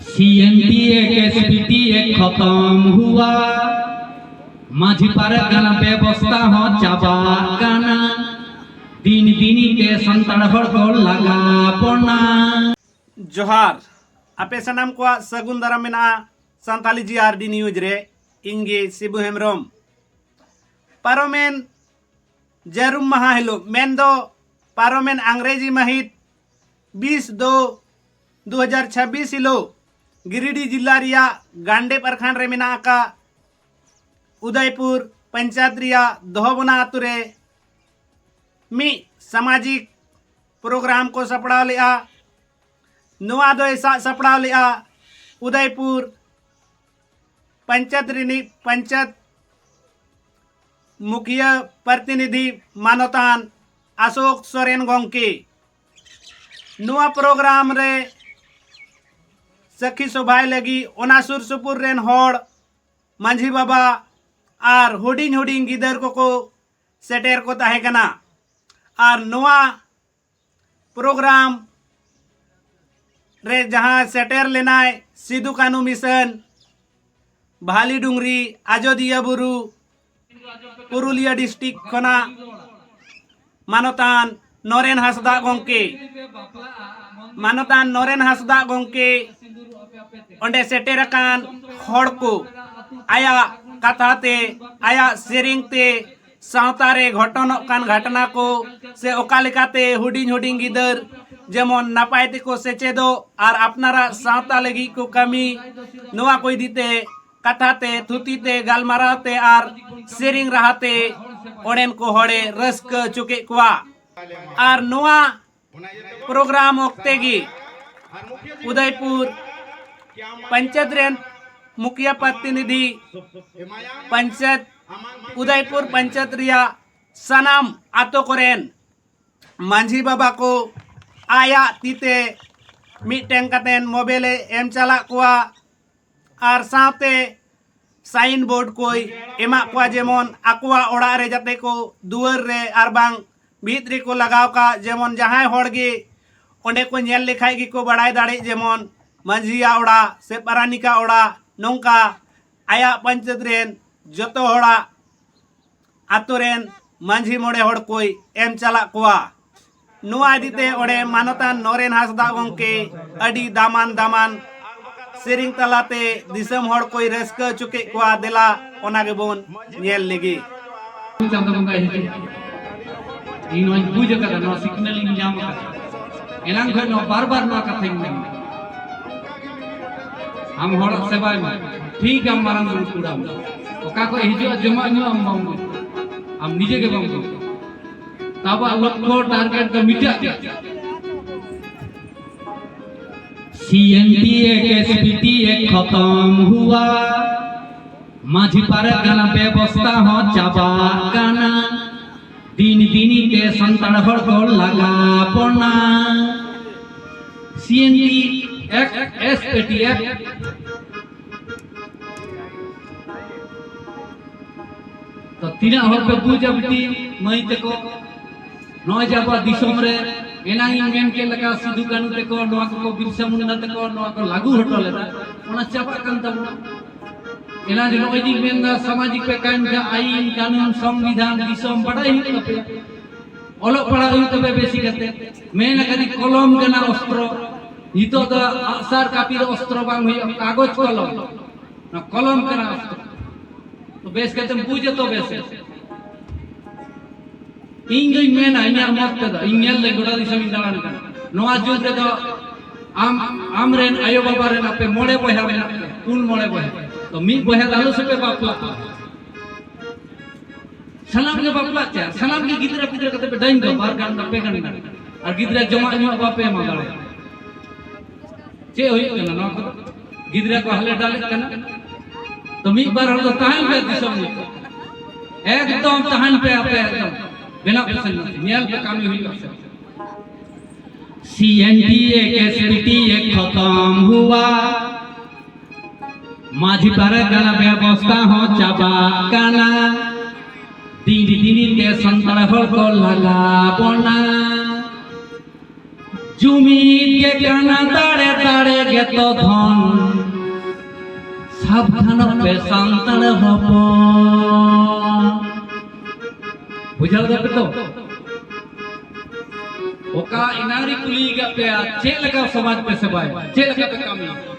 सीएनटीए एसपीटीए खत्म हुआ माझी पारगाना व्यवस्था हो चाबाकाना दिन दिनीते संतान हर को लगा पड़ना जोहार आपे सनाम को सगुन दारा मेना संताली जीआरडी न्यूज रे इंगे सिबु हेमरम पारोमेन जरूम महा हिलो मेन पारोमेन अंग्रेजी महित 20/2/2026 हिलो गिरिडीह जिला रिया गांडे प्रखंड रे मेना का उदयपुर पंचायत रिया दोहबना आतु रे मी सामाजिक प्रोग्राम को सपड़ा लिया नुआ दो ऐसा सपड़ा लिया उदयपुर पंचायत मुखिया प्रतिनिधि मानतान अशोक सोरेन गोंके नुआ प्रोग्राम रे सखी सभाय लगी ओना सुर सुपुर रेन होड़ मांझी बाबा और हुडिंग हुडिंग गिदर को सेटेर को ताहे कना और नुआ प्रोग्राम रे जहाँ सेटेर लेनाय सिदु कानू मिशन भाली डुंगरी आजोदिया बुरु पुरुलिया डिस्ट्रिक्ट खना मानतान नरेन हासदा गोंके ओंडे सेटेरकान होड़ को आया कथाते आया सेरिंगते सावतारे घटना को से ओकालिकाते हुडिंग हुडिंग गिदर जेमन नापाय तेको सेचेदो और अपनारा सावता लगी को कमी नुआ कोई दीते कथाते थुतीते गालमाराते और सेरिंग रहाते ओडेन को होड़े रस्क चुके कुआ और नुआ प्रोग्राम ओक्तेगी उदयपुर पंचायत रेन मुखिया प्रतिनिधि उदयपुर पंचायत रिया सनाम आतो कोरेन मांझी बाबा को आया तीते मिटें कतेन मोबाइल एम चला कुआ और साथे साइन बोर्ड कोई एमा कुआ जेमन आकुआ ओड़ा रे जाते को दुआर रे और बांग भीतरी को लगाव का जेमन जहां होड़गे ओंडे को नेल लेखाय गी को बड़ाई दाड़े जेमन मांझिया ओड़ा से पारानिका ओड़ा नोंका आया पंचायत रेन जतो होड़ा आतो रेन मांझी मोड़े होड़ कोई एम चला कुआ नुआ दीते ओड़े मानतान नरेन हासदा गोंके अडी दामान सेरिंग तलाते दिसम होड़ कोई रस्का चुके कुआ देला ओनागे बोन नेल लेगी चांदा बंगा हिजु इन वन बुझ कदा नो सिग्नल इन जाम का एलांग घर नो बार नो कथा इन हम होड़ सेवाय में ठीक हम मारंग कुड़ा ओका को हिजु जमा नो हम निजे के बंगो ताबा लक्ष्य टारगेट का मिटा सीएनटीए एसपीटीए खत्म हुआ माझी पारगाना व्यवस्था हो चाबाकाना दिन दिनीते संतान हर को लगा पड़ना सीएनटी एसपीटीए तो तीना हर पे बुझबती मई तको नय जाबा दिसम रे एना इंगेन के लगा सिदु कानू तको नवा को बिरसा मुंडा तको नवा को लागू हटो लेता ओना चापा कान तबना एना जे नय दिन मेन सामाजिक पे कान का आईन कानून संविधान दिसम बड़ाई हित पे ओलो पड़ा हुई तबे बेसी कते मेन कदी कलम गना अस्त्र हितो द आसार कापी अस्त्र बांग हुई कागज कलम ना कलम कना अस्त्र तो बेस कते पूजे तो बेस इंग मेना इन्या मत दा इन्यल ले गोडा दिसम इंदालान का नोआ जुग रे दो आम रेन आयो बाबा रेन आपे मोड़े बहा मेना कुल मोड़े बहा तो मी बहा दालो से पे बापला सलाम के बापला चा सलाम के गिदरा पिदरा कते पे डाइन दो बार गान पे गान और गिदरा जमा न्यो बापे मा दाले चे होई कना नो गिदरा को हले डाले कना तो मी बार हल ताहन पे दिसम एकदम ताहन पे आपे एकदम बिना पसंद नियल पे कामी हुई सीएनटीए एसपीटीए खत्म हुआ माझी पारगाना व्यवस्था हो चाबाकाना दिन दिनीते संतान हर को लगा पड़ना जुमीद के काना दाड़े दाड़े गे तो धन साबधान पे सांतड़ हपन बुझाल दे तो ओका इनारी कुली गे पे चेल का समाज पे सेवाय चेल का पे कामी